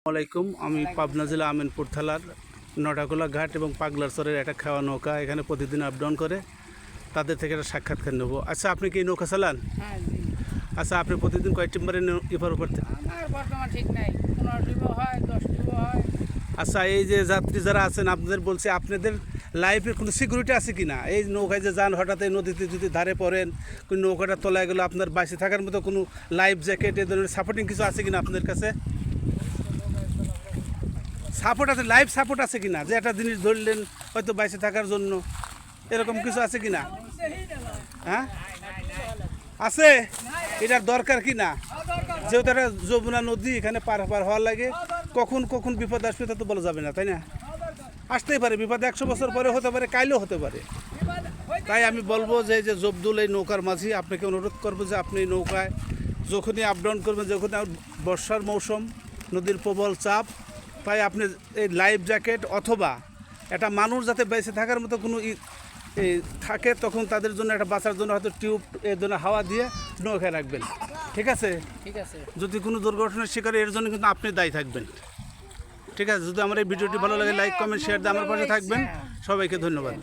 আসসালামাইকুম। আমি পাবনা জেলা আমিনপুর থানার নটাকোলা ঘাট এবং পাগলারচরের একটা খাওয়া নৌকা এখানে প্রতিদিন আপ ডাউন করে, তাদের থেকে একটা সাক্ষাৎকার নেব। আচ্ছা, আপনি কি এই নৌকা চালান? হ্যাঁ, জি। আচ্ছা, আপনি প্রতিদিন কয় টিম্বারে এপার উপর থেকে? আমার বর্তমান ঠিক নাই, 15 ডিবো হয়, 10 ডিবো হয়। আচ্ছা, এই যে যাত্রী যারা আছেন আপনাদের বলছে, আপনাদের লাইফের কোনো সিকিউরিটি আছে কি না? এই নৌকায় যে যান, হঠাৎ এই নদীতে যদি ধারে পড়েন, কোনো নৌকাটা তলায় গেলো, আপনার বাইসে থাকার মতো কোনো লাইফ জ্যাকেট এই ধরনের সাপোর্টিং কিছু আছে কিনা আপনাদের কাছে? সাপোর্ট আছে, লাইফ সাপোর্ট আছে কিনা, যে একটা জিনিস ধরলেন হয়তো বাইসে থাকার জন্য, এরকম কিছু আছে কিনা? হ্যাঁ, আছে। এটার দরকার কি না? যেহেতু একটা যমুনা নদী, এখানে পার হওয়ার লাগে, কখন কখন বিপদ আসবে তা তো বলা যাবে না, তাই না? আসতেই পারে বিপদ, 100 বছর পরে হতে পারে, কাইলেও হতে পারে। তাই আমি বলবো যে জব্দুল এই নৌকার মাঝি, আপনাকে অনুরোধ করবো যে আপনি এই নৌকায় যখনই আপ ডাউন করবেন, যখন বর্ষার মৌসুম, নদীর প্রবল চাপ, তাই আপনি এই লাইফ জ্যাকেট অথবা একটা মানুষ যাতে বেঁচে থাকার মতো কোনো থাকে, তখন তাদের জন্য একটা বাঁচার জন্য হয়তো টিউব এর জন্য হাওয়া দিয়ে নৌকায় রাখবেন। ঠিক আছে? ঠিক আছে। যদি কোনো দুর্ঘটনার শিকার, এর জন্য কিন্তু আপনি দায়ী থাকবেন। ঠিক আছে? যদি আমার এই ভিডিওটি ভালো লাগে, লাইক কমেন্ট শেয়ার দিয়ে আমার পাশে থাকবেন। সবাইকে ধন্যবাদ।